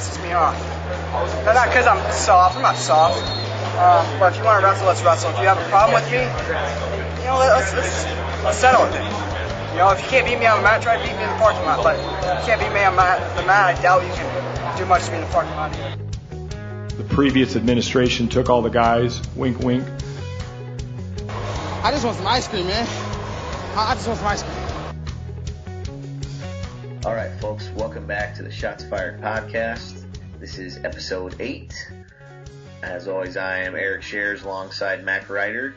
pisses me off. Not because I'm soft. I'm not soft. But if you want to wrestle, let's wrestle. If you have a problem with me, let's settle it. If you can't beat me on the mat, try to beat me in the parking lot. But if you can't beat me on the mat, I doubt you can do much to me in the parking lot. The previous administration took all the guys. Wink, wink. I just want some ice cream, man. I just want some ice cream. All right, folks, welcome back to the Shots Fired podcast. This is episode 8. As always, I am Reiter and Schares alongside Mack, Reiter.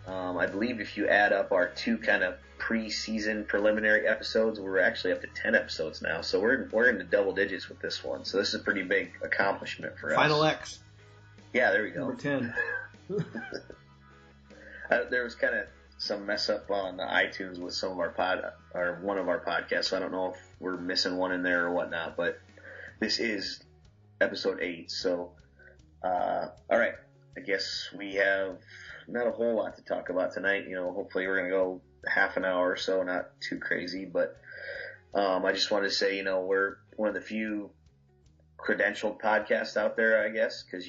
I believe if you add up our 2 kind of pre-season preliminary episodes, we're actually up to 10 episodes now. So we're in the double digits with this one. So this is a pretty big accomplishment for us. Final X. Yeah, there we go. Number 10. There was kind of some mess up on the iTunes with some of our one of our podcasts. So I don't know if we're missing one in there or whatnot, but this is episode 8. So, all right. I guess we have not a whole lot to talk about tonight. Hopefully we're going to go half an hour or so, not too crazy, but I just wanted to say, we're one of the few credentialed podcasts out there, I guess, because,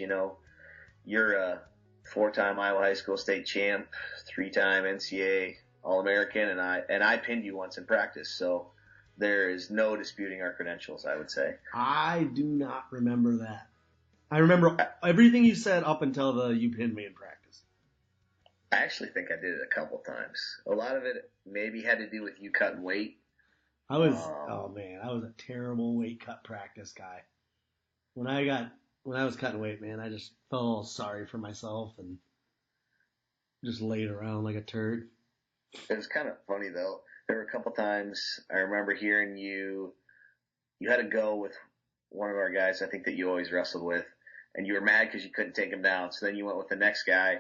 you're a 4-time Iowa High School state champ, 3-time NCAA All-American, and I pinned you once in practice, so there is no disputing our credentials, I would say. I do not remember that. I remember everything you said up until the you pinned me in practice. I actually think I did it a couple times. A lot of it maybe had to do with you cutting weight. I was a terrible weight cut practice guy. When I was cutting weight, man, I just felt sorry for myself and just laid around like a turd. It was kind of funny though. There were a couple times I remember hearing you had to go with one of our guys, I think that you always wrestled with, and you were mad because you couldn't take him down. So then you went with the next guy,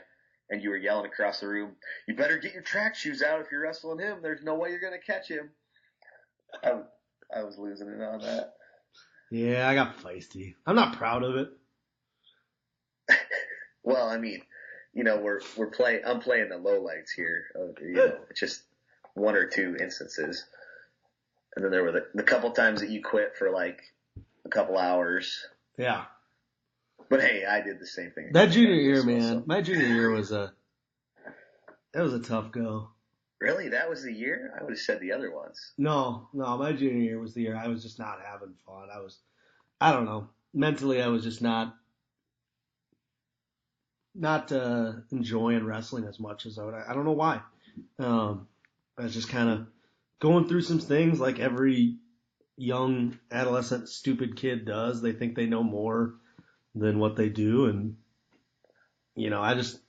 and you were yelling across the room, "You better get your track shoes out if you're wrestling him. There's no way you're going to catch him." I was losing it on that. Yeah, I got feisty. I'm not proud of it. Well, I mean, we're playing. I'm playing the low lights here. Just 1 or 2 instances, and then there were the couple times that you quit for like a couple hours. Yeah. But hey, I did the same thing. That junior year, man. My junior year was a tough go. Really? That was the year? I would have said the other ones. No, my junior year was the year I was just not having fun. I don't know. Mentally, I was just not enjoying wrestling as much as I would. I don't know why. I was just kind of going through some things like every young adolescent stupid kid does. They think they know more than what they do, and I just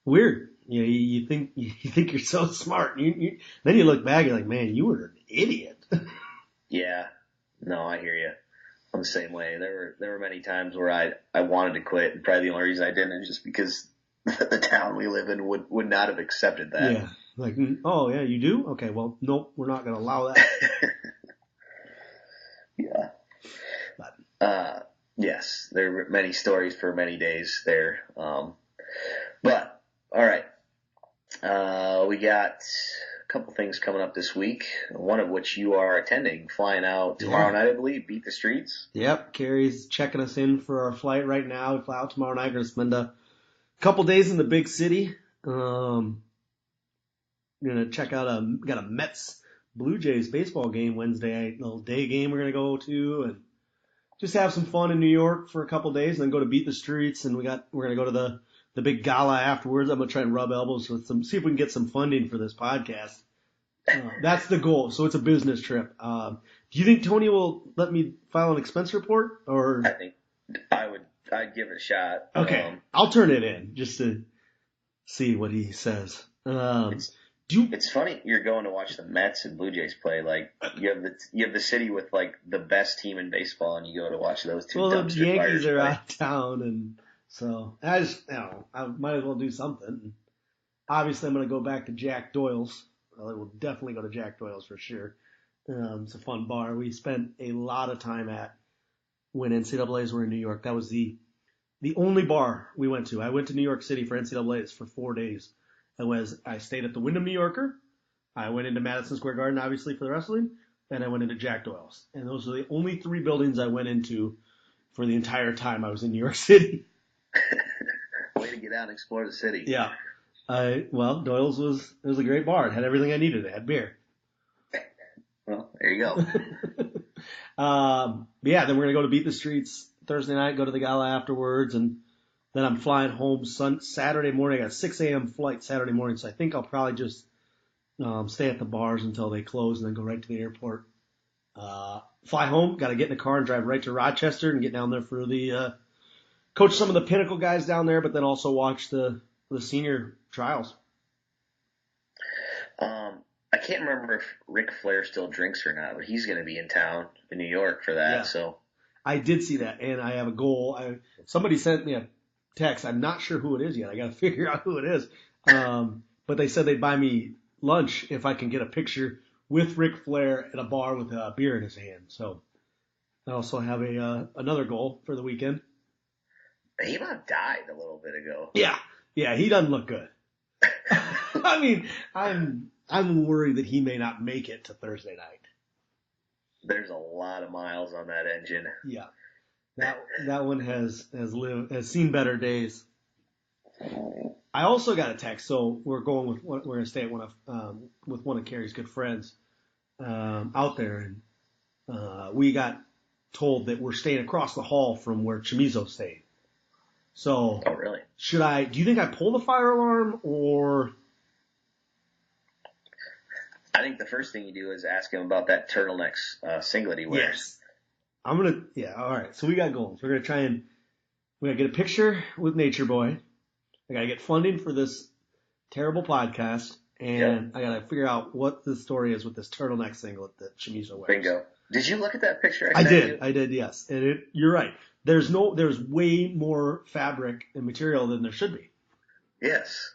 weird. You think you're so smart. Then you look back, you're like, man, you were an idiot. Yeah, no, I hear you. I'm the same way. There were many times where I wanted to quit, and probably the only reason I didn't is just because the town we live in would not have accepted that. Yeah, like, oh yeah, you do? Okay, well, nope, we're not going to allow that. Yeah. But, yes, there were many stories for many days there. But, all right. We got a couple things coming up this week, one of which you are attending, flying out tomorrow night, I believe, Beat the Streets. Yep, Carrie's checking us in for our flight right now. We fly out tomorrow night. We're going to spend a couple days in the big city. We're going to check out got a Mets Blue Jays baseball game Wednesday night, little day game we're going to go to, and just have some fun in New York for a couple days, and then go to Beat the Streets, and we're going to go to the big gala afterwards. I'm going to try and rub elbows with see if we can get some funding for this podcast. That's the goal. So it's a business trip. Do you think Tony will let me file an expense report? Or I think I'd give it a shot. Okay. I'll turn it in just to see what he says. It's funny you're going to watch the Mets and Blue Jays play. Like you have the city with like the best team in baseball, and you go to watch those two. Well, the dumpster Yankees fires are play. out of town, and so I might as well do something. Obviously, I'm going to go back to Jack Doyle's. Well, I will definitely go to Jack Doyle's for sure. It's a fun bar. We spent a lot of time at when NCAAs were in New York. That was the only bar we went to. I went to New York City for NCAAs for 4 days. I stayed at the Wyndham New Yorker. I went into Madison Square Garden, obviously, for the wrestling. and I went into Jack Doyle's. And those are the only 3 buildings I went into for the entire time I was in New York City. Way to get out and explore the city. Yeah. Well, Doyle's was a great bar. It had everything I needed. It had beer. Well, there you go. But yeah, then we're going to go to Beat the Streets Thursday night, go to the gala afterwards, and then I'm flying home Saturday morning. I got a 6 a.m. flight Saturday morning, so I think I'll probably just stay at the bars until they close and then go right to the airport. Fly home, got to get in the car and drive right to Rochester and get down there for the coach some of the Pinnacle guys down there, but then also watch the senior trials. I can't remember if Ric Flair still drinks or not, but he's going to be in town in New York for that. Yeah. So I did see that, and I have a goal. Somebody sent me a text. I'm not sure who it is yet. I got to figure out who it is. But they said they'd buy me lunch if I can get a picture with Ric Flair at a bar with a beer in his hand. So I also have another goal for the weekend. he about died a little bit ago. Yeah, he doesn't look good. I mean, I'm worried that he may not make it to Thursday night. There's a lot of miles on that engine. Yeah, that one has seen better days. I also got a text, so we're going to stay at with one of Carrie's good friends out there, and we got told that we're staying across the hall from where Chamizo stayed. So, oh really? Do you think I pull the fire alarm or? I think the first thing you do is ask him about that turtleneck singlet he wears. Yes. All right. So we got goals. We got to get a picture with Nature Boy. I got to get funding for this terrible podcast. And I got to figure out what the story is with this turtleneck singlet that Chamizo wears. Bingo. Did you look at that picture? I did, yes. And you're right. There's way more fabric and material than there should be. Yes.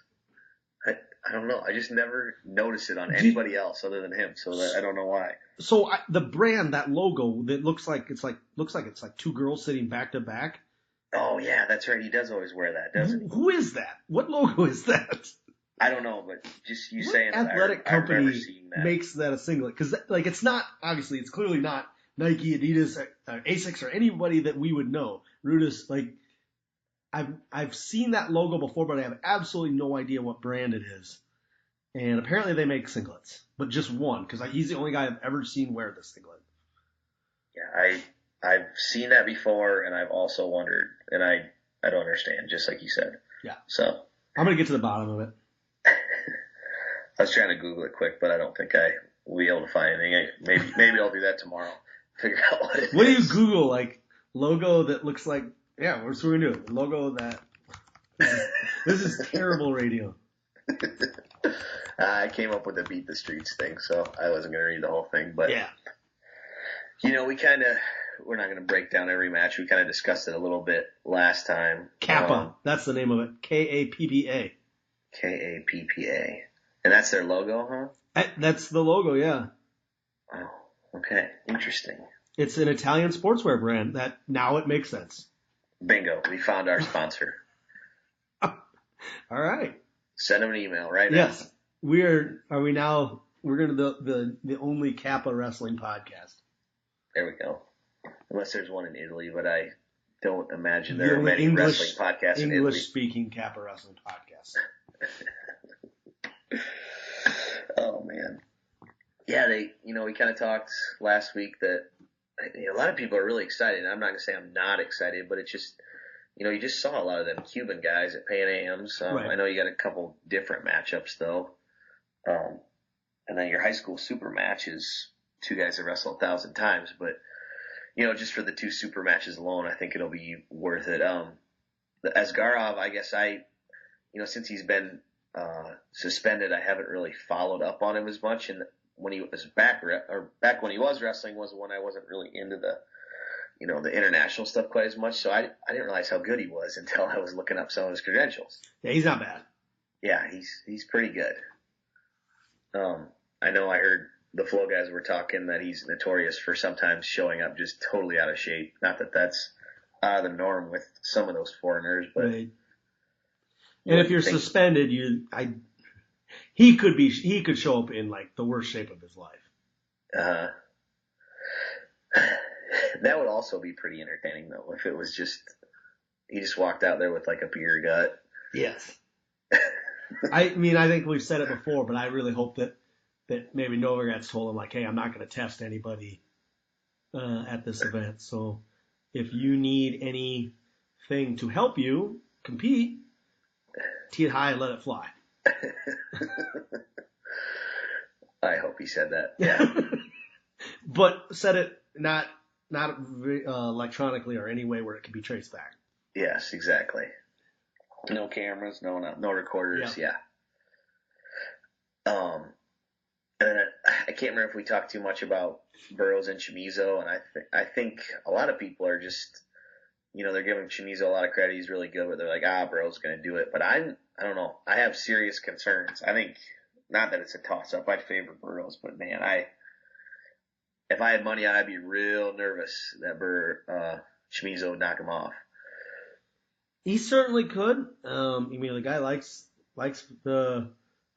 I don't know. I just never noticed it on anybody else other than him, so I don't know why. So the brand, that logo, that looks like it's like 2 girls sitting back to back. Oh yeah, that's right. He does always wear that, doesn't he? Who is that? What logo is that? I don't know, but just you saying that, athletic I've never company seen that. makes that a singlet? Because it's not, obviously, it's clearly not Nike, Adidas, Asics, or anybody that we would know. Rudis, I've seen that logo before, but I have absolutely no idea what brand it is. And apparently they make singlets, but just one, because he's the only guy I've ever seen wear this singlet. Yeah, I've seen that before, and I've also wondered, and I don't understand, just like you said. Yeah. So I'm gonna get to the bottom of it. I was trying to Google it quick, but I don't think I will be able to find anything. Maybe I'll do that tomorrow. Figure out what it is. What do you Google? Like logo that looks like? Yeah, what's we gonna do? Logo that. This is terrible radio. I came up with the Beat the Streets thing, so I wasn't going to read the whole thing. But, yeah. We're not going to break down every match. We kind of discussed it a little bit last time. Kappa. That's the name of it. Kappa. Kappa. And that's their logo, huh? That's the logo, yeah. Oh, okay. Interesting. It's an Italian sportswear brand that now it makes sense. Bingo. We found our sponsor. All right. Send them an email right now. Yes. We're going to the only Kappa wrestling podcast. There we go. Unless there's one in Italy, but I don't imagine there are many wrestling podcasts in Italy. English-speaking Kappa wrestling podcasts. Oh, man. Yeah, we kind of talked last week that a lot of people are really excited. I'm not going to say I'm not excited, but it's just, you just saw a lot of them Cuban guys at Pan Am's. Right. I know you got a couple different matchups, though. And then your high school super match is 2 guys that wrestle 1,000 times. But, just for the 2 super matches alone, I think it'll be worth it. The Asgarov, I guess since he's been suspended, I haven't really followed up on him as much. And when he was back when he was wrestling was when I wasn't really into the international stuff quite as much. So I didn't realize how good he was until I was looking up some of his credentials. Yeah, he's not bad. Yeah, he's pretty good. I know I heard the Flow guys were talking that he's notorious for sometimes showing up just totally out of shape. Not that that's out of the norm with some of those foreigners, but. Right. And if you're suspended, he could show up in like the worst shape of his life. That would also be pretty entertaining, though, if it was just he just walked out there with like a beer gut. Yes. I mean, I think we've said it before, but I really hope that maybe Novogratz told him, like, hey, I'm not going to test anybody at this event. So if you need anything to help you compete, tee it high and let it fly. I hope he said that. Yeah. But said it not electronically or any way where it can be traced back. Yes, exactly. No cameras, no recorders. Yeah. And then I can't remember if we talked too much about Burroughs and Chamizo, and I think a lot of people are just, they're giving Chamizo a lot of credit. He's really good, but they're like, Burroughs going to do it. But I don't know. I have serious concerns. I think, not that it's a toss-up. I'd favor Burroughs, but man, if I had money, I'd be real nervous that Chamizo would knock him off. He certainly could. The guy likes the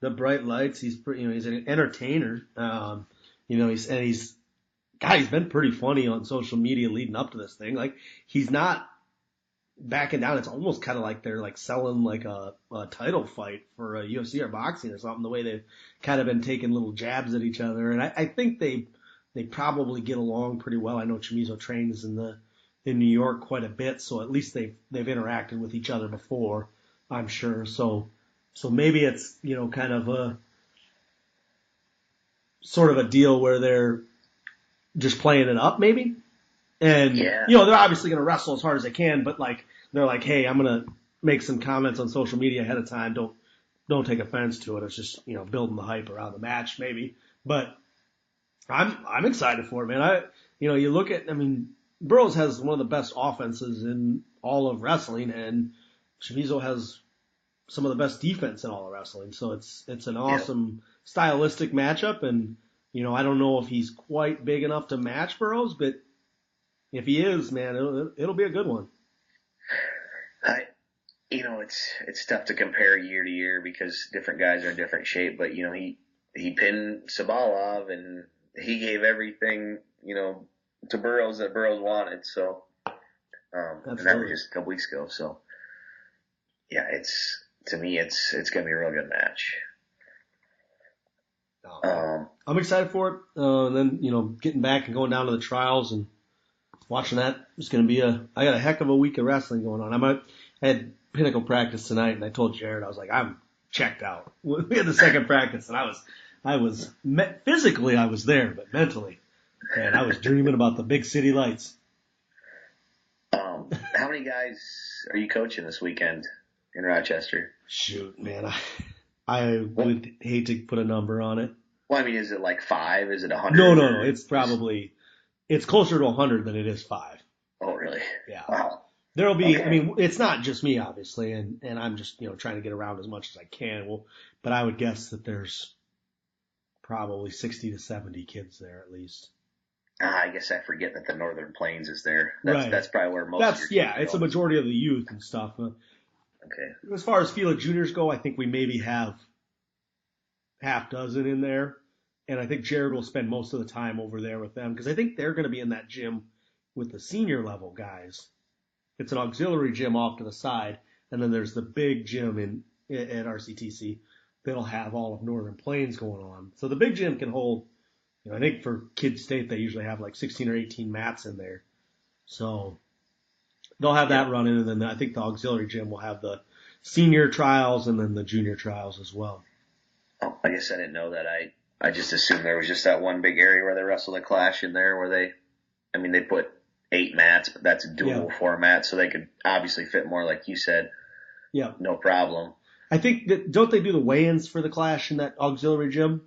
bright lights. He's pretty, he's an entertainer. He's been pretty funny on social media leading up to this thing. Like, he's not backing down. It's almost kind of like they're like selling like a title fight for a UFC or boxing or something. The way they've kind of been taking little jabs at each other, and I think they probably get along pretty well. I know Chamizo trains in New York quite a bit, so at least they've interacted with each other before, I'm sure. So maybe it's, kind of a sort of a deal where they're just playing it up maybe. And, they're obviously going to wrestle as hard as they can, but they're like, hey, I'm going to make some comments on social media ahead of time. Don't take offense to it. It's just, building the hype around the match maybe. But I'm excited for it, man. You look at, Burroughs has one of the best offenses in all of wrestling, and Chamizo has some of the best defense in all of wrestling. So it's an awesome stylistic matchup, and I don't know if he's quite big enough to match Burroughs, but if he is, man, it'll be a good one. It's tough to compare year to year because different guys are in different shape, but he pinned Sabalov and he gave everything, to Burroughs that Burroughs wanted. So, and that was just a couple weeks ago. So, yeah, to me, it's going to be a real good match. I'm excited for it. And then, getting back and going down to the trials and watching that is going to be I got a heck of a week of wrestling going on. I had Pinnacle practice tonight, and I told Jared, I was like, I'm checked out. We had the second practice, and physically I was there, but mentally, man, I was dreaming about the big city lights. How many guys are you coaching this weekend in Rochester? Shoot, man, I would hate to put a number on it. Well, is it like 5? Is it 100? No. It's closer to 100 than it is 5. Oh, really? Yeah. Wow. There'll be, okay. It's not just me, obviously, and I'm just, trying to get around as much as I can. But I would guess that there's probably 60 to 70 kids there at least. I guess I forget that the Northern Plains is there. Right. That's probably where most of your kids it's a majority of the youth and stuff. Okay. As far as Fila Juniors go, I think we maybe have half dozen in there. And I think Jared will spend most of the time over there with them because I think they're going to be in that gym with the senior level guys. It's an auxiliary gym off to the side, and then there's the big gym at RCTC that'll have all of Northern Plains going on. So the big gym can hold, I think for Kid State they usually have like 16 or 18 mats in there. So they'll have that running, and then I think the auxiliary gym will have the senior trials and then the junior trials as well. Oh, I guess I didn't know that. I just assumed there was just that one big area where they wrestled a clash in there where they put 8 mats, but that's a dual format, so they could obviously fit more, like you said. Yeah. No problem. I think don't they do the weigh-ins for the clash in that auxiliary gym?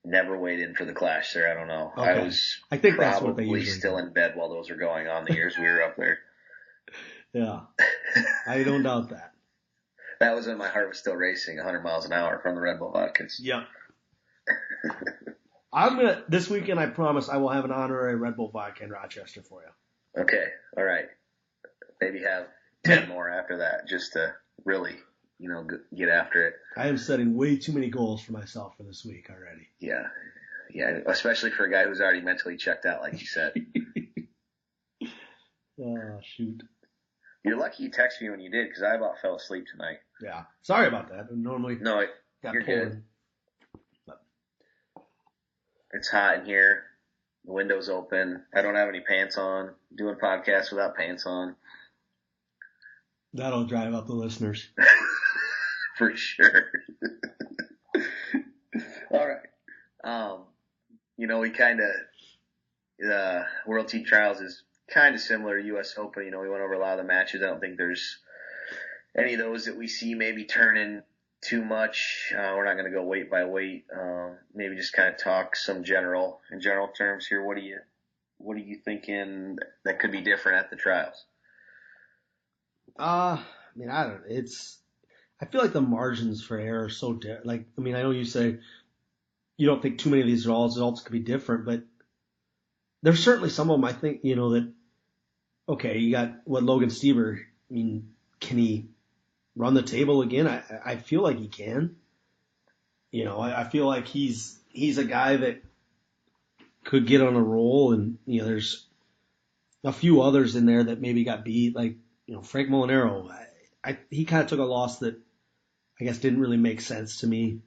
Never weighed in for the clash, sir. I don't know. Okay. I think that's what they probably usually still in bed while those were going on the years we were up there. Yeah. I don't doubt that. That was when my heart was still racing 100 miles an hour from the Red Bull vodkas. Yeah. This weekend, I promise I will have an honorary Red Bull vodka in Rochester for you. Okay. All right. Maybe have 10 more after that just to really, get after it. I am setting way too many goals for myself for this week already. Yeah. Yeah. Especially for a guy who's already mentally checked out, like you said. Oh, shoot. You're lucky you texted me when you did, because I about fell asleep tonight. Yeah. Sorry about that. Normally No, got you're pulled. good. It's hot in here. The window's open. I don't have any pants on. Doing podcasts without pants on. That'll drive up the listeners. For sure. All right. We kind of, the World Team Trials is kind of similar to U.S. Open. We went over a lot of the matches. I don't think there's any of those that we see maybe turning too much. We're not going to go weight by weight. Maybe just kind of talk in general terms here. What are you thinking that could be different at the trials? I don't know. I feel like the margins for error are so different. I know you say you don't think too many of these results could be different, but there's certainly some of them I think, that, okay, you got Logan Stieber. Can he run the table again? I feel like he can. I feel like he's a guy that could get on a roll, and, there's a few others in there that maybe got beat, like, Frank Molinaro. He kind of took a loss that I guess didn't really make sense to me.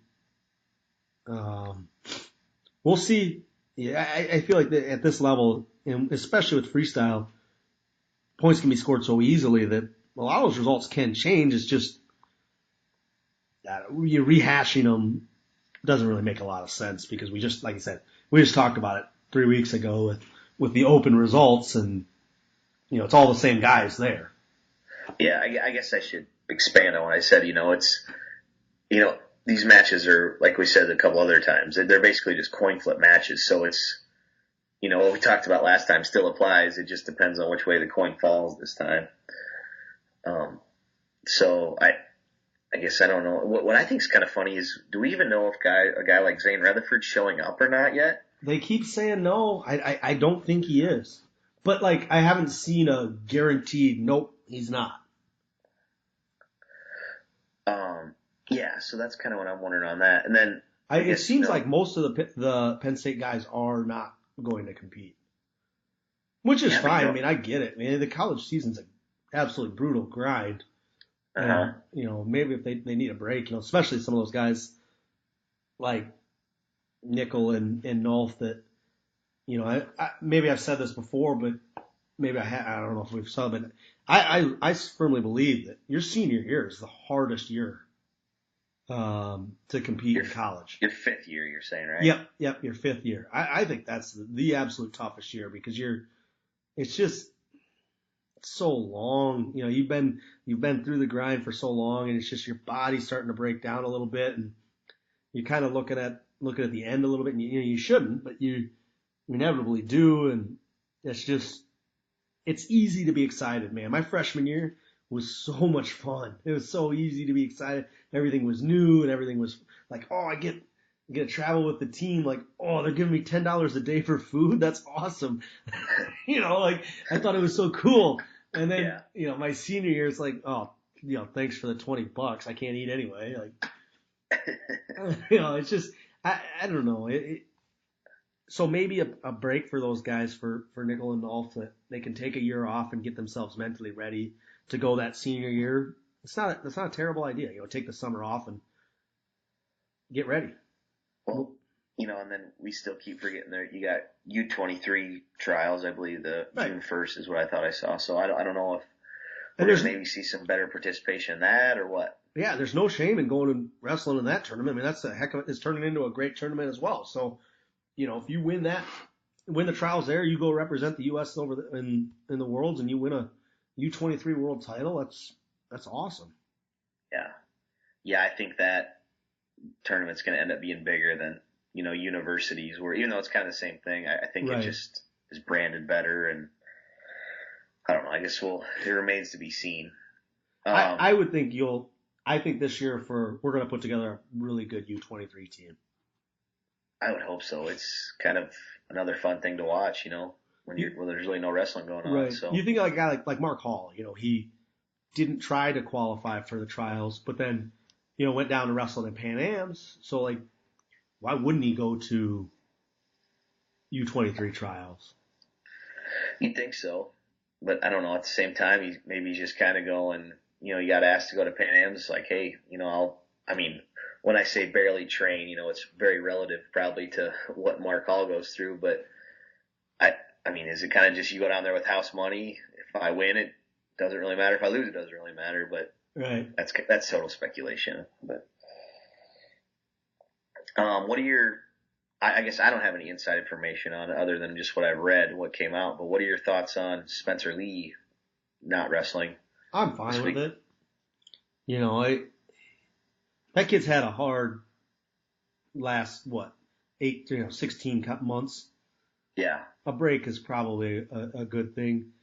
We'll see. Yeah, I feel like at this level, and especially with freestyle, points can be scored so easily that a lot of those results can change. It's just that you rehashing them doesn't really make a lot of sense, because we just, like I said, we just talked about it 3 weeks ago with the open results, and it's all the same guys there. Yeah, I guess I should expand on what I said. These matches are, like we said a couple other times, they're basically just coin flip matches. So it's, what we talked about last time still applies. It just depends on which way the coin falls this time. So I guess I don't know. What I think is kind of funny is, do we even know if a guy like Zane Rutherford's showing up or not yet? They keep saying no. I don't think he is. But, I haven't seen a guaranteed, nope, he's not. Yeah, so that's kind of what I'm wondering on that. And then it seems like most of the Penn State guys are not going to compete, which is fine. I get it. The college season's an absolutely brutal grind. Uh-huh. Maybe if they need a break, especially some of those guys like Nickel and Nolf that, maybe I've said this before, but maybe I don't know if we've said it, but I firmly believe that your senior year is the hardest year to compete in college. Your fifth year, you're saying, right? Yep, your fifth year. I think that's the absolute toughest year, because it's just so long. You've been through the grind for so long, and it's just your body's starting to break down a little bit, and you're kind of looking at the end a little bit, and you shouldn't, but you inevitably do, and it's easy to be excited, man. My freshman year was so much fun. It was so easy to be excited. Everything was new, and everything was like, oh, I get to travel with the team. Like, oh, they're giving me $10 a day for food. That's awesome. I thought it was so cool. And then, my senior year, it's like, oh, thanks for the $20. I can't eat anyway. It's just, I don't know. So maybe a break for those guys, for Nickel and Dolph, that they can take a year off and get themselves mentally ready to go that senior year. That's not a terrible idea. Take the summer off and get ready. Well, and then we still keep forgetting there. You got U23 trials. I believe June 1st is what I thought I saw. So I don't know if we're going to maybe see some better participation in that or what. Yeah, there's no shame in going and wrestling in that tournament. That's a heck of it. It's turning into a great tournament as well. So, if you win the trials there, you go represent the U.S. in the Worlds, and you win a U23 world title. That's awesome. Yeah, I think that tournament's going to end up being bigger than, universities, where, even though it's kind of the same thing, I think It just is branded better, and I don't know. I guess it remains to be seen. I would think I think this year we're going to put together a really good U23 team. I would hope so. It's kind of another fun thing to watch, when there's really no wrestling going on. Right. So You think of a guy like Mark Hall, he didn't try to qualify for the trials, but then, went down and wrestled in Pan Ams. So, why wouldn't he go to U23 trials? You'd think so. but I don't know. At the same time, he's just kind of going. He got asked to go to Pan Am. It's like, hey, when I say barely train, it's very relative probably to what Mark Hall goes through. But is it kind of just you go down there with house money? If I win, it doesn't really matter. If I lose, it doesn't really matter. But right. That's total speculation. But what are your? I guess I don't have any inside information on it other than just what I've read, what came out. But what are your thoughts on Spencer Lee not wrestling? I'm fine with it. That kid's had a hard last 16 months. Yeah. A break is probably a good thing.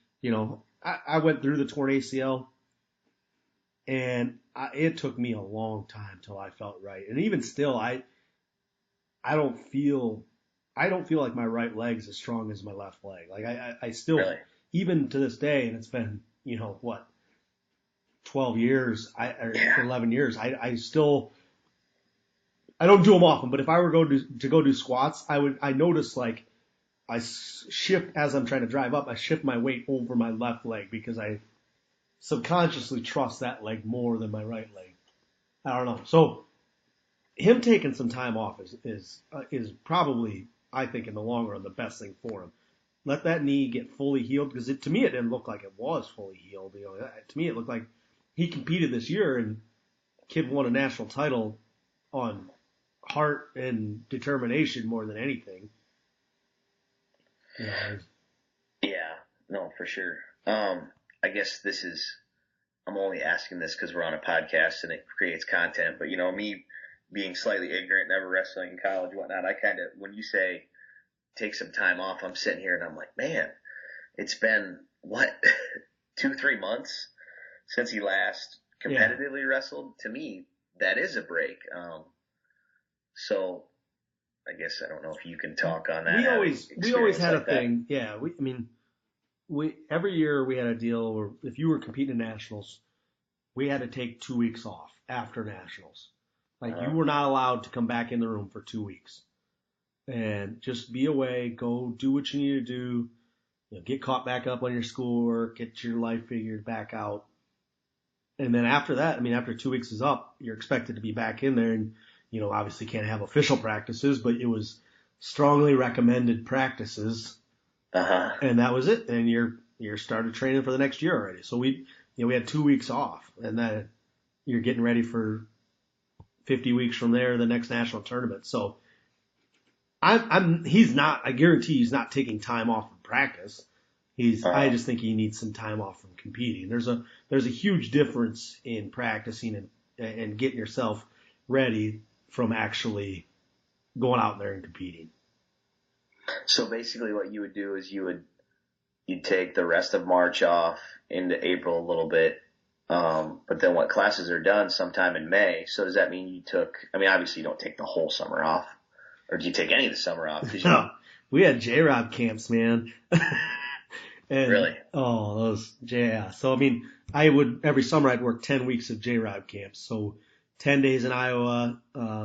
I went through the torn ACL, and it took me a long time till I felt right. And even still, I don't feel like my right leg's as strong as my left leg. Like I still, really? Even to this day, and it's been 12 years, 11 years. I still, I don't do them often, but if I were to go do squats, I notice like I shift as I'm trying to drive up. I shift my weight over my left leg because I subconsciously trust that leg more than my right leg. I don't know. So him taking some time off is probably, I think, in the long run, the best thing for him. Let that knee get fully healed, because to me it didn't look like it was fully healed. To me it looked like he competed this year and kid won a national title on heart and determination more than anything. Yeah, no, for sure. I guess I'm only asking this because we're on a podcast and it creates content, but me being slightly ignorant, never wrestling in college and whatnot, I kind of, when you say take some time off, I'm sitting here and I'm like, man, it's been, 2-3 months since he last competitively wrestled? To me, that is a break. So I guess I don't know if you can talk on that. We always had a thing. Yeah. We every year we had a deal where if you were competing in nationals, we had to take 2 weeks off after nationals. Like you were not allowed to come back in the room for 2 weeks and just be away, go do what you need to do, get caught back up on your schoolwork, get your life figured back out. And then after that, after 2 weeks is up, you're expected to be back in there and, obviously can't have official practices, but it was strongly recommended practices. And that was it. And you're started training for the next year already. So we had 2 weeks off, and then you're getting ready for 50 weeks from there, the next national tournament. So I guarantee he's not taking time off from practice. I just think he needs some time off from competing. There's a huge difference in practicing and getting yourself ready from actually going out there and competing. So basically what you would do is you'd take the rest of March off into April a little bit. But then what, classes are done sometime in May. So does that mean you took, obviously you don't take the whole summer off, or do you take any of the summer off? No, we had J-Rob camps, man. And, really? Oh, those, yeah. So, every summer I'd work 10 weeks of J-Rob camps. So 10 days in Iowa,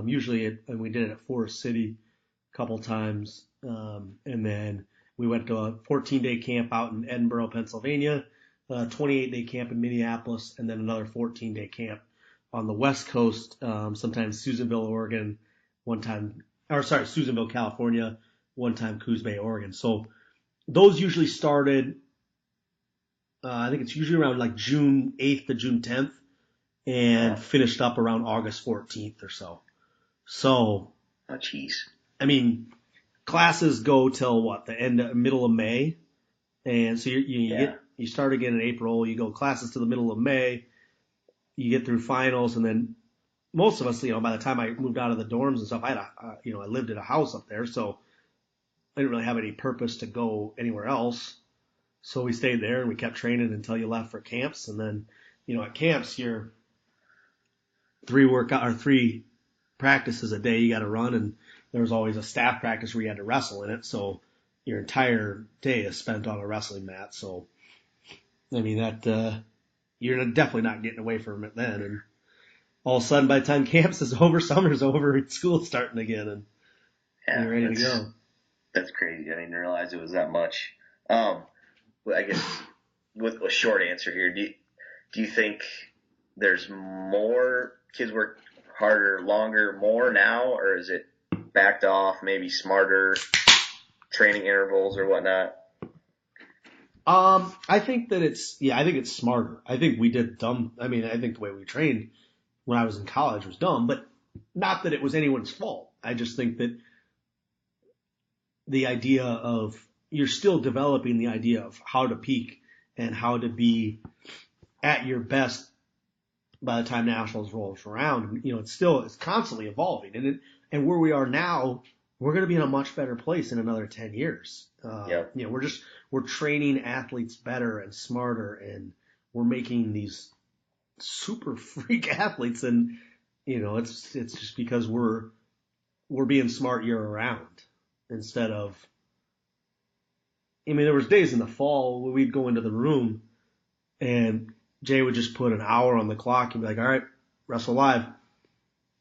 usually, and we did it at Forest City a couple times. And then we went to a 14-day camp out in Edinburgh, Pennsylvania, a 28-day camp in Minneapolis, and then another 14-day camp on the West Coast, sometimes Susanville, Oregon, Susanville, California, one time Coos Bay, Oregon. So those usually started, I think it's usually around like June 8th to June 10th and finished up around August 14th or so. So, oh, jeez. Classes go till middle of May. And so you start again in April, you go classes to the middle of May, you get through finals, and then most of us, by the time I moved out of the dorms and stuff, I lived in a house up there, so I didn't really have any purpose to go anywhere else. So we stayed there and we kept training until you left for camps. And then, at camps, you're 3 practices a day you got to run. And there was always a staff practice where you had to wrestle in it. So your entire day is spent on a wrestling mat. So, you're definitely not getting away from it then. And all of a sudden, by the time camps is over, summer's over, and school's starting again, and you're ready to go. That's crazy. I didn't realize it was that much. But I guess with a short answer here, do you think there's more kids work harder, longer, more now, or is it backed off, maybe smarter training intervals or whatnot? I think that I think it's smarter. I think we did dumb. I mean, I think the way we trained when I was in college was dumb, but not that it was anyone's fault. I just think that the idea of, you're still developing the idea of how to peak and how to be at your best by the time nationals rolls around. You know, it's constantly evolving, and where we are now, we're going to be in a much better place in another 10 years. You know, we're training athletes better and smarter, and we're making these super freak athletes. And, you know, it's just because we're being smart year round instead of, I mean, there was days in the fall where we'd go into the room and Jay would just put an hour on the clock and be like, all right, wrestle live.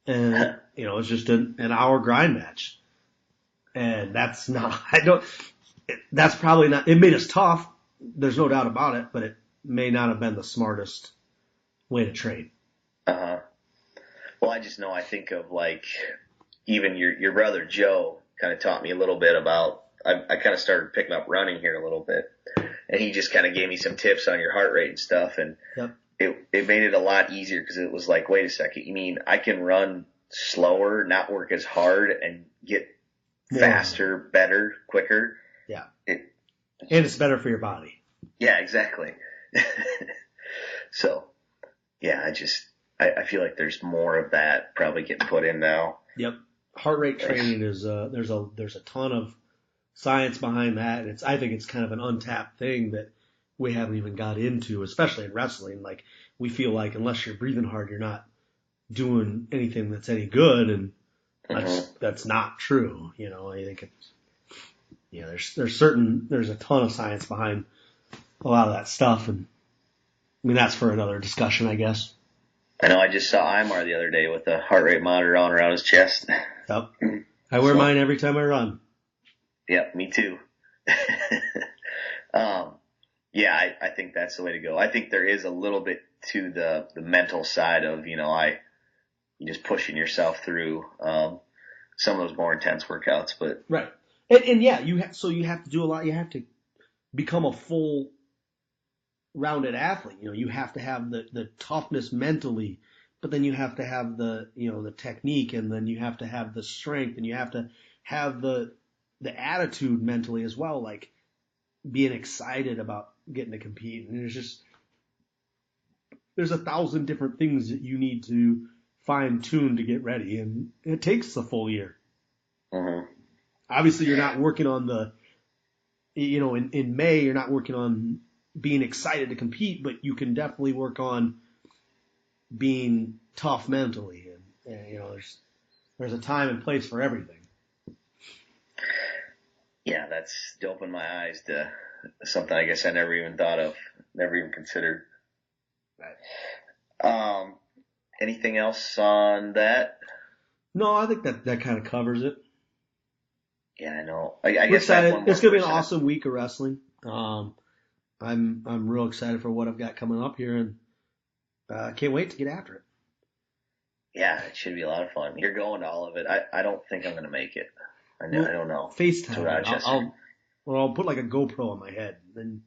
And, you know, it's just an hour grind match. And that's probably not, it made us tough. There's no doubt about it, but it may not have been the smartest way to train. Uh-huh. Well, I just know, I think of like, even your brother Joe kind of taught me a little bit about, I kind of started picking up running here a little bit, and he just kind of gave me some tips on your heart rate and stuff, and it made it a lot easier, because it was like, wait a second, you mean I can run slower, not work as hard, and get faster, better, quicker? Yeah. And it's better for your body. Yeah, exactly. So, yeah, I feel like there's more of that probably getting put in now. Yep. Heart rate training is, there's a ton of science behind that. And I think it's kind of an untapped thing that we haven't even got into, especially in wrestling. Like, we feel like unless you're breathing hard, you're not doing anything that's any good. And that's not true. You know, I think it's, you know, there's a ton of science behind a lot of that stuff. And I mean, that's for another discussion, I guess. I know, I just saw Imar the other day with a heart rate monitor on around his chest. Yep. I wear mine every time I run. Yeah, me too. Yeah, I think that's the way to go. I think there is a little bit to the mental side of, you know, you just pushing yourself through some of those more intense workouts, but right. And yeah, you have to do a lot. You have to become a full rounded athlete. You know, you have to have the toughness mentally, but then you have to have the technique, and then you have to have the strength, and you have to have the attitude mentally as well, like being excited about getting to compete. And there's 1,000 different things that you need to fine tune to get ready, and it takes a full year. Obviously, you're not working on in May, you're not working on being excited to compete, but you can definitely work on being tough mentally. And you know, there's a time and place for everything. Yeah, that's opened my eyes to something I guess I never even thought of, never even considered. Right. Anything else on that? No, I think that kind of covers it. Yeah, I know. I guess that's one more. It's gonna be an awesome week of wrestling. I'm real excited for what I've got coming up here, and can't wait to get after it. Yeah, it should be a lot of fun. You're going to all of it. I don't think I'm gonna make it. I don't know. FaceTime. I'll put like a GoPro on my head. Then.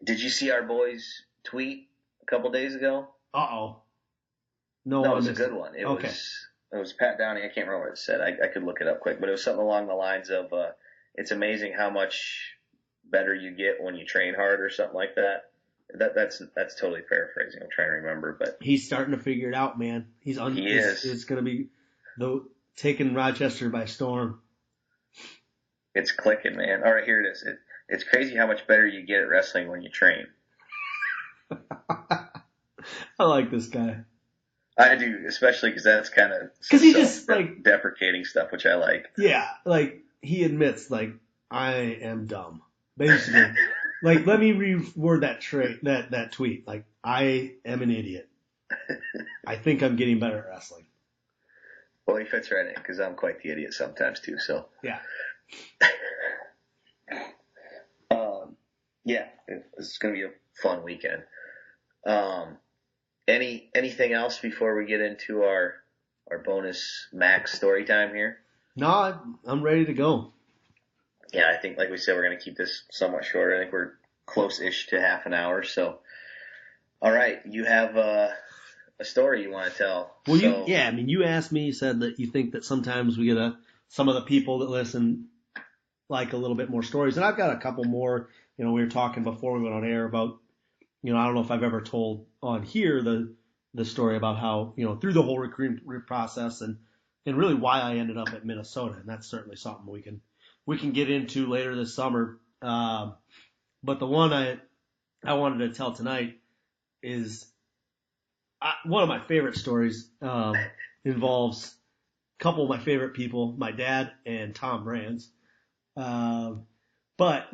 Did you see our boy's tweet a couple days ago? No, it was a good one. It was Pat Downey. I can't remember what it said. I could look it up quick, but it was something along the lines of, it's amazing how much better you get when you train hard, or something like that. That's totally paraphrasing. I'm trying to remember, but he's starting to figure it out, man. He is. It's going to be taking Rochester by storm. It's clicking, man. All right, here it is. It's crazy how much better you get at wrestling when you train. I like this guy. I do, especially because that's kind of he just like deprecating stuff, which I like. Yeah, like he admits, like, I am dumb, basically. Like, let me reword that tweet. Like, I am an idiot. I think I'm getting better at wrestling. Well, he fits right in, because I'm quite the idiot sometimes too. So yeah. Yeah, it's going to be a fun weekend. Anything else before we get into our bonus Mack story time here? No, I'm ready to go. Yeah, I think, like we said, we're going to keep this somewhat short. I think we're close-ish to half an hour. So, all right, you have a story you want to tell. Well, you asked me, you said that you think that sometimes we get some of the people that listen like a little bit more stories. And I've got a couple more. We were talking before we went on air about, I don't know if I've ever told on here the story about how, through the whole recruiting process and really why I ended up at Minnesota. And that's certainly something we can get into later this summer. But the one I wanted to tell tonight is one of my favorite stories. Involves a couple of my favorite people, my dad and Tom Brands. But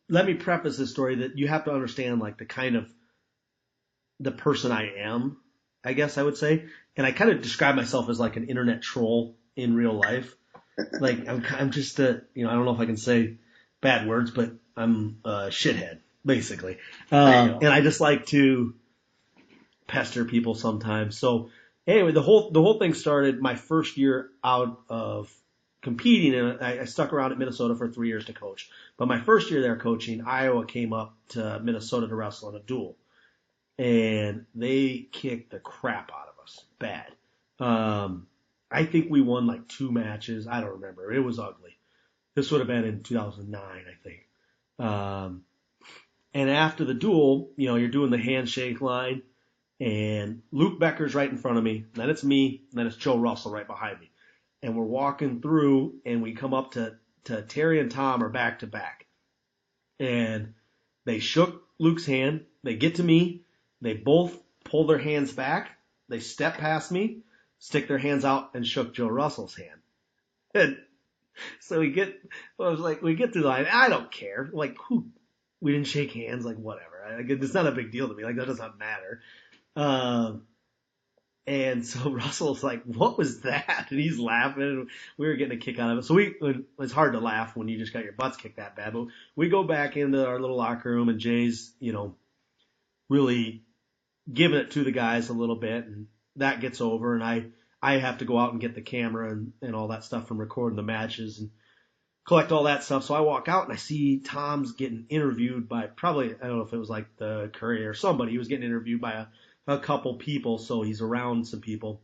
let me preface this story that you have to understand like the kind of the person I am, I guess I would say. And I kind of describe myself as like an internet troll in real life. Like I'm just I don't know if I can say bad words, but I'm a shithead, basically. And I just like to pester people sometimes. So anyway, the whole thing started my first year out of competing, and I stuck around at Minnesota for 3 years to coach. But my first year there coaching, Iowa came up to Minnesota to wrestle in a duel. And they kicked the crap out of us. Bad. I think we won like 2 matches. I don't remember. It was ugly. This would have been in 2009, I think. And after the duel, you're doing the handshake line, and Luke Becker's right in front of me. Then it's me, and then it's Joe Russell right behind me. And we're walking through, and we come up to Terry and Tom are back to back. And they shook Luke's hand. They get to me. They both pull their hands back. They step past me, stick their hands out, and shook Joe Russell's hand. And so we get through the line. I don't care. Like, we didn't shake hands. Like, whatever. It's not a big deal to me. Like, that doesn't matter. And so Russell's like, what was that? And he's laughing, and we were getting a kick out of it. So it's hard to laugh when you just got your butts kicked that bad. But we go back into our little locker room, and Jay's, really giving it to the guys a little bit, and that gets over. And I have to go out and get the camera and all that stuff from recording the matches and collect all that stuff. So I walk out, and I see Tom's getting interviewed by probably, I don't know if it was like the Courier or somebody. He was getting interviewed by a couple people, so he's around some people.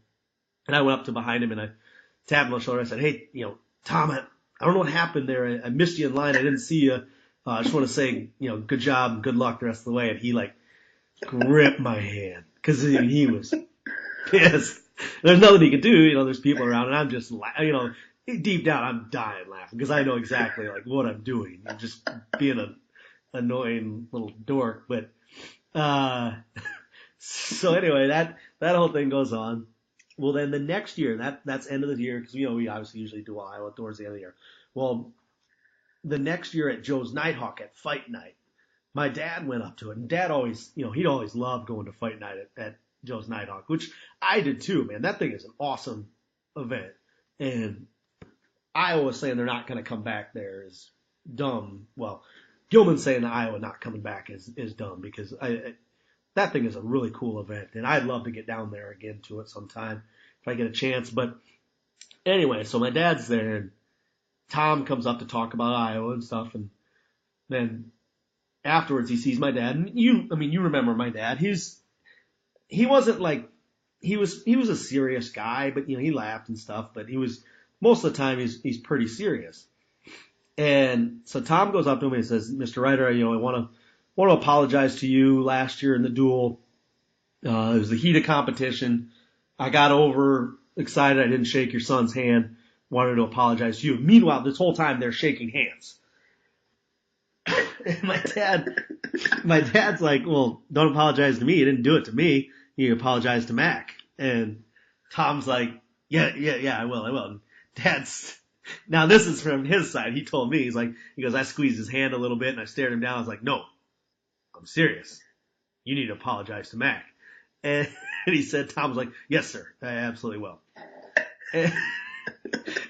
And I went up to behind him, and I tapped him on the shoulder. I said, hey, Tom, I don't know what happened there. I missed you in line. I didn't see you. I just want to say, good job and good luck the rest of the way. And he gripped my hand because he was pissed. There's nothing he could do. There's people around, and I'm just, deep down, I'm dying laughing because I know exactly what I'm doing. I'm just being an annoying little dork. But, so anyway, that whole thing goes on. Well, then the next year, that's end of the year, because, we obviously usually do Iowa towards the end of the year. Well, the next year at Joe's Nighthawk at Fight Night, my dad went up to it, and Dad always, he'd always loved going to Fight Night at Joe's Nighthawk, which I did too, man. That thing is an awesome event. And Iowa saying they're not going to come back there is dumb. Well, Gilman's saying that Iowa not coming back is dumb, because that thing is a really cool event, and I'd love to get down there again to it sometime if I get a chance. But anyway, so my dad's there, and Tom comes up to talk about Iowa and stuff, and then afterwards he sees my dad, and you remember my dad. He wasn't he was a serious guy, but he laughed and stuff, but he was most of the time he's pretty serious. And so Tom goes up to him and he says, Mr. Reiter, I want to apologize to you last year in the duel. It was the heat of competition. I got excited. I didn't shake your son's hand. Wanted to apologize to you. Meanwhile, this whole time they're shaking hands. And my dad's like, well, don't apologize to me. You didn't do it to me. You apologize to Mack. And Tom's like, yeah, I will. And now this is from his side. He told me, he goes, I squeezed his hand a little bit and I stared him down. I was like, no, I'm serious. You need to apologize to Mack. And he said, Tom's like, yes, sir, I absolutely will.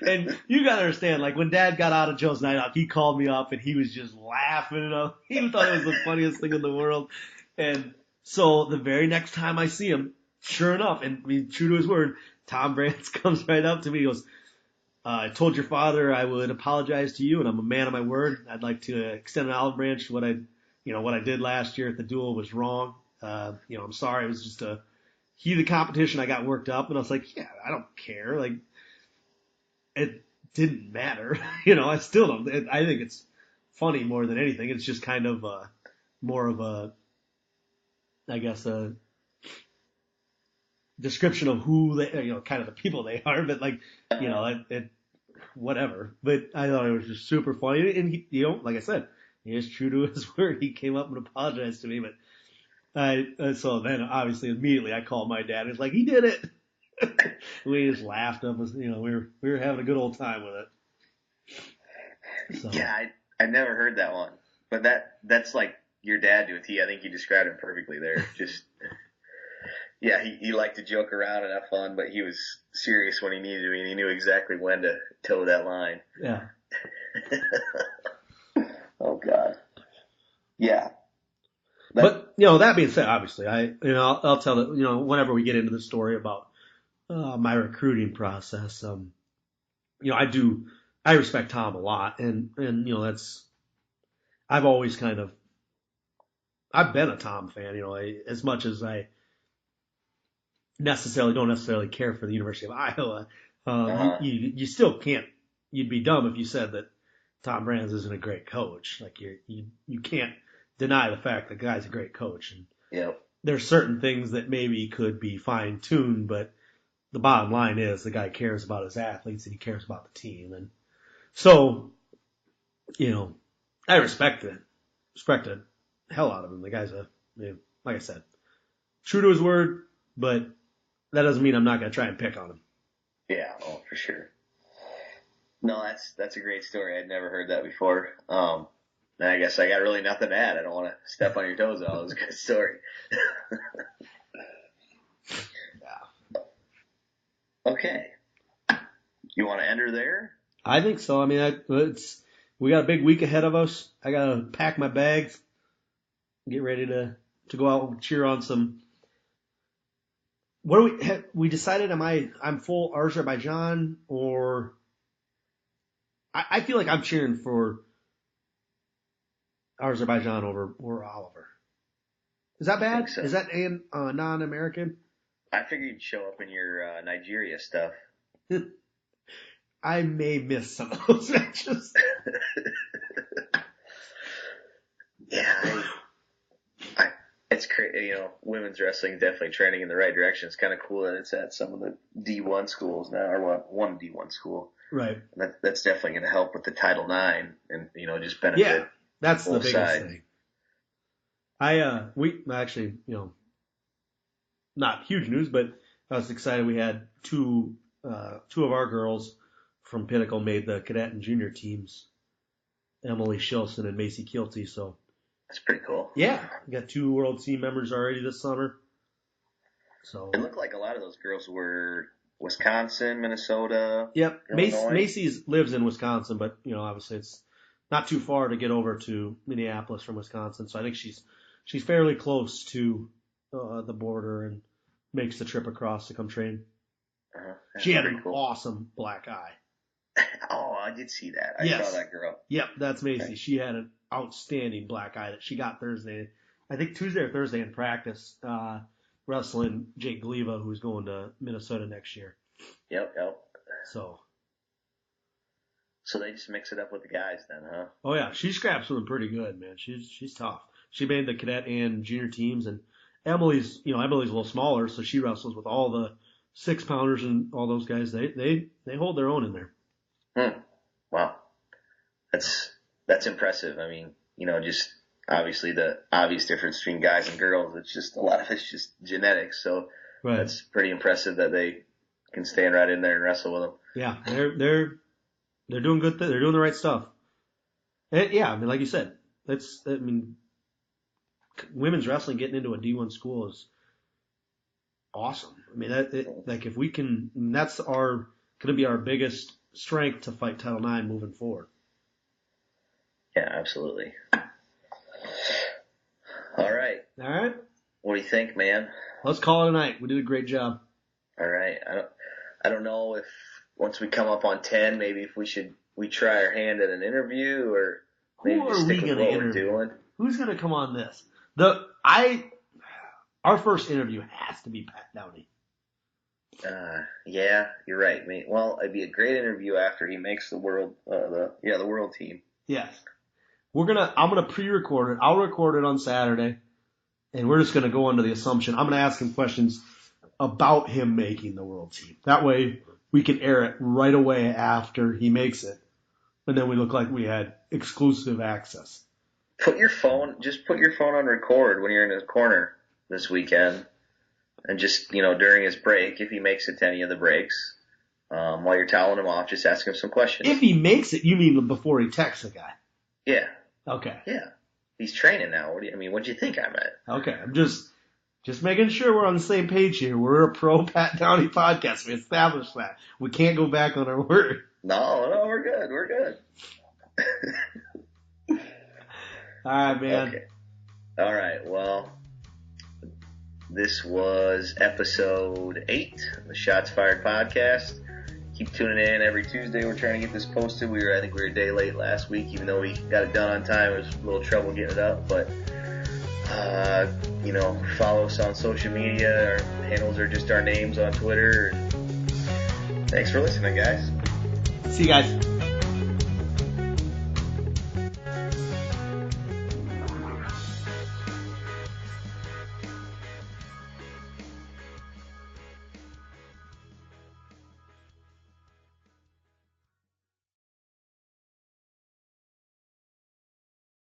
And you gotta understand, like when Dad got out of Joe's night off, he called me up and he was just laughing. He thought it was the funniest thing in the world. And so the very next time I see him, sure enough, and true to his word, Tom Brands comes right up to me. He goes, I told your father I would apologize to you, and I'm a man of my word. I'd like to extend an olive branch. What I did last year at the duel was wrong. I'm sorry. It was just a heated competition. I got worked up, and I was like, yeah, I don't care. Like, it didn't matter. I still don't. I think it's funny more than anything. It's just kind of more of a, I guess, a description of who they, kind of the people they are. But like, whatever. But I thought it was just super funny. And he, like I said, he is true to his word. He came up and apologized to me. But so then obviously immediately I called my dad. It's like, he did it. We just laughed up. We were having a good old time with it. So. Yeah, I never heard that one. But that's like your dad to a T. I think you described him perfectly there. Just, yeah, he liked to joke around and have fun, but he was serious when he needed to be, and he knew exactly when to toe that line. Yeah. Oh, God. Yeah. But, that being said, obviously, I'll tell it, whenever we get into the story about my recruiting process, I respect Tom a lot, and I've always I've been a Tom fan, as much as I don't necessarily care for the University of Iowa. You still can't, you'd be dumb if you said that Tom Brands isn't a great coach. Like you can't deny the fact that the guy's a great coach. And yep. There's certain things that maybe could be fine tuned, but the bottom line is the guy cares about his athletes and he cares about the team. And so, I respect the hell out of him. The guy's like I said, true to his word, but that doesn't mean I'm not going to try and pick on him. Yeah, for sure. No, that's a great story. I'd never heard that before. And I guess I got really nothing to add. I don't want to step on your toes at all. It was a good story. Yeah. Okay. You want to enter there? I think so. I mean, we got a big week ahead of us. I got to pack my bags, get ready to go out and cheer on some. What do we decided? I'm full Azerbaijan, or I feel like I'm cheering for Azerbaijan over Oliver. Is that bad? So. Is that non-American? I figured you'd show up in your Nigeria stuff. I may miss some of those matches. Yeah, it's crazy. Women's wrestling definitely trending in the right direction. It's kind of cool that it's at some of the D1 schools now, or one D1 school. Right. That's definitely going to help with the Title IX and just benefit. Yeah, that's the biggest sides. thing. We actually, not huge news, but I was excited. We had two of our girls from Pinnacle made the cadet and junior teams, Emily Shilson and Macy Kilty. So that's pretty cool. Yeah, we got 2 world team members already this summer. So it looked like a lot of those girls were Wisconsin, Minnesota. Yep, Illinois. Macy's lives in Wisconsin, but obviously it's not too far to get over to Minneapolis from Wisconsin. So I think she's fairly close to the border and makes the trip across to come train. She had an awesome black eye. Oh, I did see that. I saw that girl. Yep, that's Macy. Okay. She had an outstanding black eye that she got Thursday. I think Tuesday or Thursday in practice, wrestling Jake Gleva, who's going to Minnesota next year. Yep. So they just mix it up with the guys then, huh? Oh yeah, she scraps with them pretty good, man. She's tough. She made the cadet and junior teams, and Emily's a little smaller, so she wrestles with all the 6-pounders and all those guys. They hold their own in there. Wow. That's impressive. I mean, just obviously the obvious difference between guys and girls, it's just a lot of it's just genetics. So right. That's pretty impressive that they can stand right in there and wrestle with them. Yeah, they're doing good. They're doing the right stuff. And yeah, I mean, like you said, women's wrestling getting into a D1 school is awesome. I mean, like if we can, that's our going to be our biggest strength to fight Title IX moving forward. Yeah, absolutely. All right. All right. What do you think, man? Let's call it a night. We did a great job. All right. I don't know if once we come up on 10, maybe if we try our hand at an interview or maybe just stick with what we're doing. Who's going to come on this? Our first interview has to be Pat Downey. Yeah, you're right, mate. Well, it'd be a great interview after he makes the world team. Yes. I'm gonna pre-record it. I'll record it on Saturday, and we're just gonna go under the assumption. I'm gonna ask him questions about him making the world team. That way we can air it right away after he makes it, and then we look like we had exclusive access. Put your phone on record when you're in his corner this weekend, and just, during his break, if he makes it to any of the breaks, while you're toweling him off, just ask him some questions. If he makes it, you mean before he texts a guy? Yeah. Okay. Yeah. He's training now. What'd you think I meant? Okay. I'm just making sure we're on the same page here. We're a pro Pat Downey podcast. We established that. We can't go back on our word. No, we're good. We're good. All right, man. Okay. All right. Well, this was episode 8 of the Shots Fired podcast. Keep tuning in every Tuesday. We're trying to get this posted. I think we were a day late last week, even though we got it done on time. It was a little trouble getting it up, but follow us on social media. Our handles are just our names on Twitter. Thanks for listening, guys. See you guys.